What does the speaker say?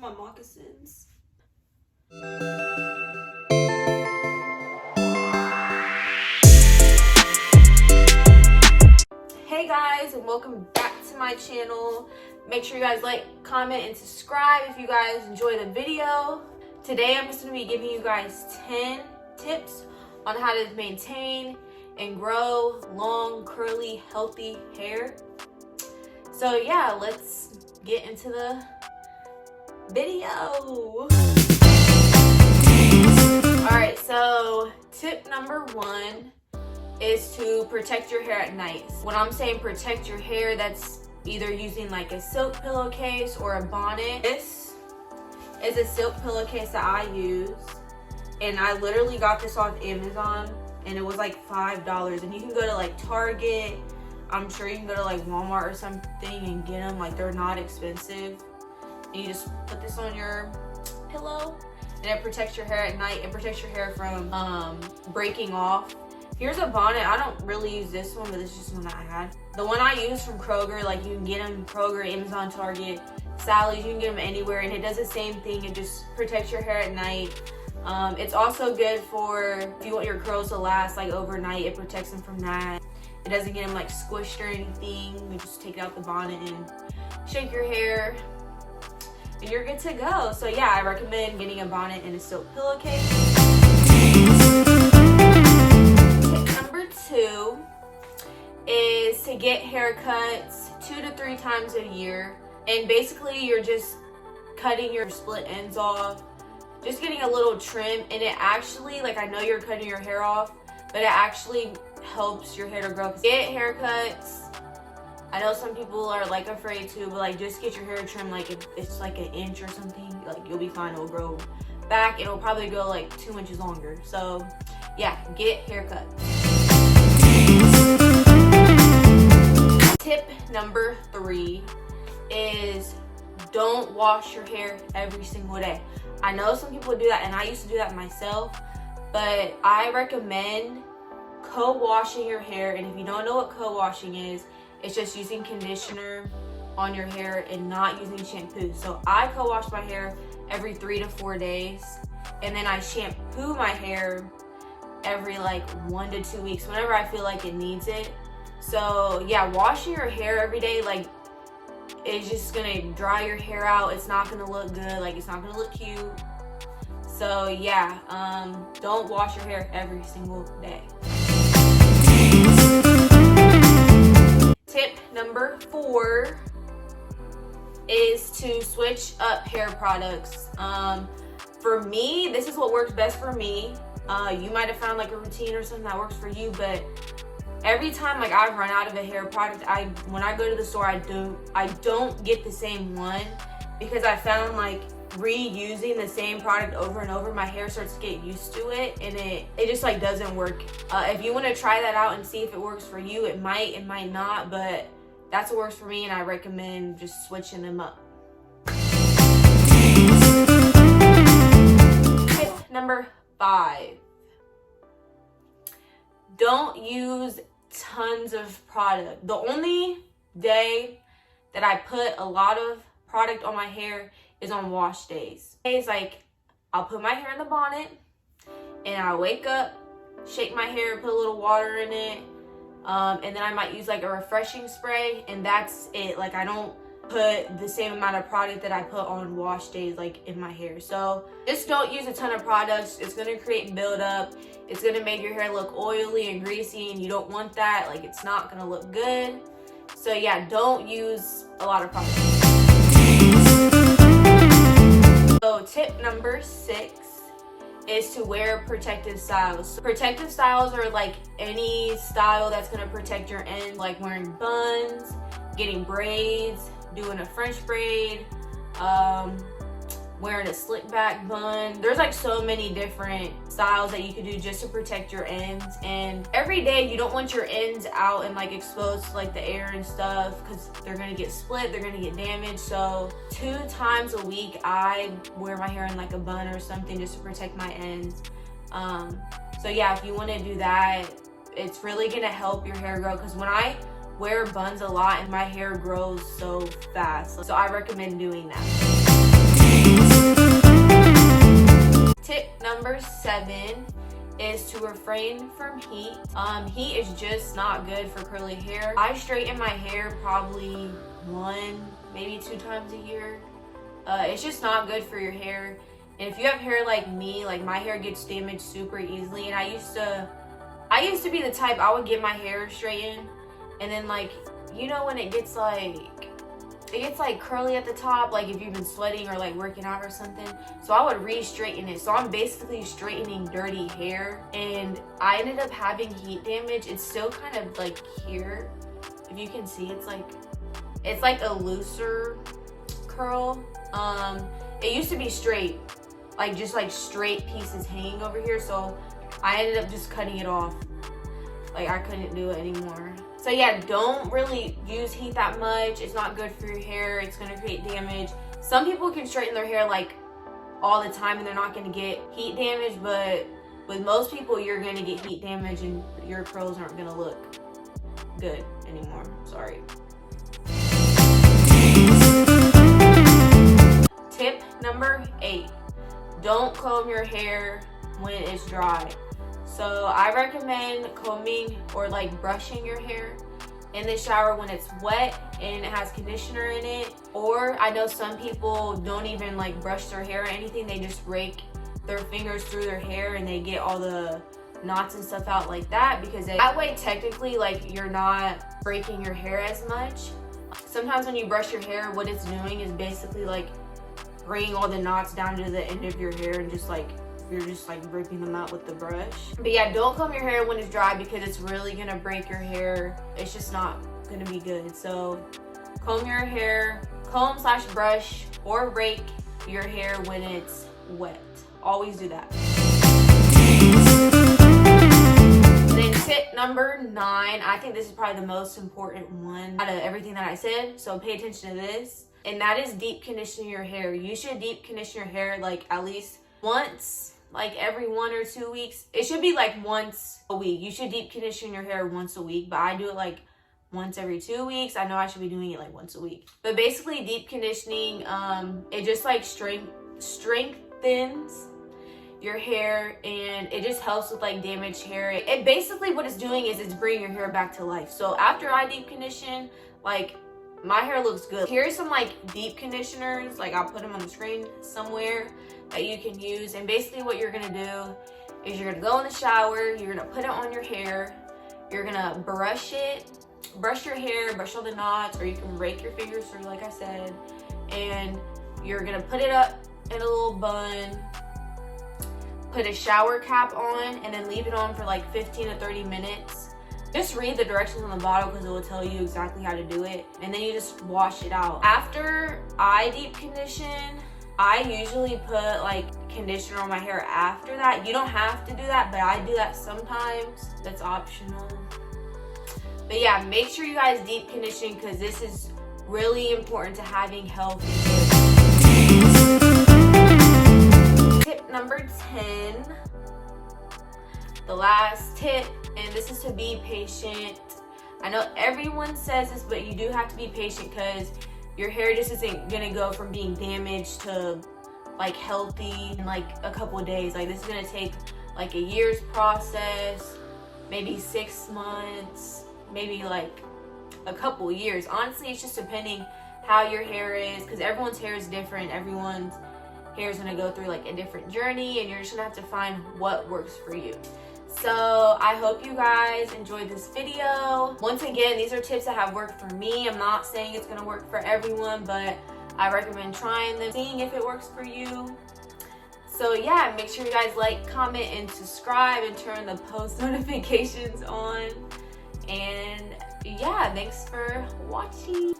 my moccasins. Hey guys, and welcome back to my channel. Make sure you guys like, comment, and subscribe if you guys enjoy the video. Today I'm just going to be giving you guys 10 tips on how to maintain and grow long, curly, healthy hair. So yeah, let's get into the video. Alright, so tip number 1 is to protect your hair at night. When I'm saying protect your hair, that's either using like a silk pillowcase or a bonnet. This is a silk pillowcase that I use, and I literally got this off Amazon, and it was like $5. And you can go to like Target, I'm sure you can go to like Walmart or something and get them. Like, they're not expensive. And you just put this on your pillow, and it protects your hair at night. It protects your hair from breaking off. Here's a bonnet. I don't really use this one, but this is just one that I had. The one I use from Kroger, like you can get them Kroger, Amazon, Target, Sally's, you can get them anywhere, and it does the same thing. It just protects your hair at night. It's also good for if you want your curls to last like overnight. It protects them from that. It doesn't get them like squished or anything. You just take out the bonnet and shake your hair, and you're good to go. So yeah, I recommend getting a bonnet and a silk pillowcase. Tip number 2 is to get haircuts 2 to 3 times a year. And basically you're just cutting your split ends off, just getting a little trim, and it actually, like, I know you're cutting your hair off, but it actually helps your hair to grow. Get haircuts. I know some people are like afraid to, but like just get your hair trimmed like it's like an inch or something. Like, you'll be fine. It will grow back. It'll probably go like 2 inches longer. So yeah, get haircuts. Tip number 3 is don't wash your hair every single day. I know some people do that, and I used to do that myself, but I recommend co-washing your hair. And if you don't know what co-washing is, it's just using conditioner on your hair and not using shampoo. So I co-wash my hair every 3 to 4 days, and then I shampoo my hair every like 1 to 2 weeks whenever I feel like it needs it. So yeah, washing your hair every day, like, it's just gonna dry your hair out. It's not gonna look good. Like, it's not gonna look cute. So yeah, don't wash your hair every single day. Tip number 4 is to switch up hair products. For me, this is what works best for me. You might have found like a routine or something that works for you, but every time like I've run out of a hair product, when I go to the store, I don't get the same one, because I found like reusing the same product over and over, my hair starts to get used to it, and it just like doesn't work. If you want to try that out and see if it works for you, it might not, but that's what works for me, and I recommend just switching them up. Tip number 5. Don't use tons of product. The only day that I put a lot of product on my hair is on wash days. Days like I'll put my hair in the bonnet, and I wake up, shake my hair, put a little water in it, and then I might use like a refreshing spray, and that's it. Like, I don't put the same amount of product that I put on wash days like in my hair. So just don't use a ton of products. It's gonna create buildup. It's gonna make your hair look oily and greasy, and you don't want that. Like, it's not gonna look good. So yeah, don't use a lot of products. So tip number 6 is to wear protective styles. Protective styles are like any style that's gonna protect your ends, like wearing buns, getting braids, doing a French braid, wearing a slick back bun. There's like so many different styles that you can do just to protect your ends. And every day you don't want your ends out and like exposed to like the air and stuff, because they're gonna get split, they're gonna get damaged. So 2 times a week I wear my hair in like a bun or something just to protect my ends. So yeah, if you want to do that, it's really gonna help your hair grow, because when I wear buns a lot and my hair grows so fast, so I recommend doing that. Tip number 7 is to refrain from heat. Heat is just not good for curly hair. I straighten my hair probably 1, maybe 2 times a year. It's just not good for your hair. And if you have hair like me, like my hair gets damaged super easily. And I used to be the type, I would get my hair straightened, and then like, you know, when it gets like curly at the top, like if you've been sweating or like working out or something, so I would re-straighten it. So I'm basically straightening dirty hair, and I ended up having heat damage. It's still kind of like here, if you can see, it's like a looser curl. It used to be straight, like just like straight pieces hanging over here, so I ended up just cutting it off. Like I couldn't do it anymore. So yeah, don't really use heat that much. It's not good for your hair. It's gonna create damage. Some people can straighten their hair like all the time and they're not gonna get heat damage, but with most people, you're gonna get heat damage and your curls aren't gonna look good anymore. Sorry. Tip number 8, don't comb your hair when it's dry. So I recommend combing or like brushing your hair in the shower when it's wet and it has conditioner in it. Or I know some people don't even like brush their hair or anything. They just rake their fingers through their hair and they get all the knots and stuff out like that, because that way technically like you're not breaking your hair as much. Sometimes when you brush your hair, what it's doing is basically like bringing all the knots down to the end of your hair and just like you're just like ripping them out with the brush. But yeah, don't comb your hair when it's dry because it's really gonna break your hair. It's just not gonna be good. So comb your hair, comb/brush or rake your hair when it's wet. Always do that. Then tip number 9, I think this is probably the most important one out of everything that I said, so pay attention to this. And that is deep conditioning your hair. You should deep condition your hair like at least once, like every 1 or 2 weeks. It should be like once a week. You should deep condition your hair once a week, but I do it like once every 2 weeks. I know I should be doing it like once a week. But basically deep conditioning, it just like strengthens your hair, and it just helps with like damaged hair. It basically, what it's doing is it's bringing your hair back to life. So after I deep condition, like my hair looks good. Here's some like deep conditioners, like I'll put them on the screen somewhere that you can use. And basically what you're gonna do is you're gonna go in the shower, you're gonna put it on your hair, you're gonna brush your hair, brush all the knots, or you can rake your fingers through like I said, and you're gonna put it up in a little bun, put a shower cap on, and then leave it on for like 15 to 30 minutes. Just read the directions on the bottle because it will tell you exactly how to do it, and then you just wash it out. After I deep condition, I usually put like conditioner on my hair after that. You don't have to do that, but I do that sometimes. That's optional. But yeah, make sure you guys deep condition because this is really important to having healthy hair. Tip number 10, the last tip, and this is to be patient. I know everyone says this, but you do have to be patient because your hair just isn't gonna go from being damaged to like healthy in like a couple of days. Like this is gonna take like a year's process, maybe 6 months, maybe like a couple years. Honestly, it's just depending how your hair is, because everyone's hair is different. Everyone's hair is gonna go through like a different journey, and you're just gonna have to find what works for you. So I hope you guys enjoyed this video. Once again, these are tips that have worked for me. I'm not saying it's gonna work for everyone, but I recommend trying them, seeing if it works for you. So yeah, make sure you guys like, comment, and subscribe, and turn the post notifications on. And yeah, thanks for watching.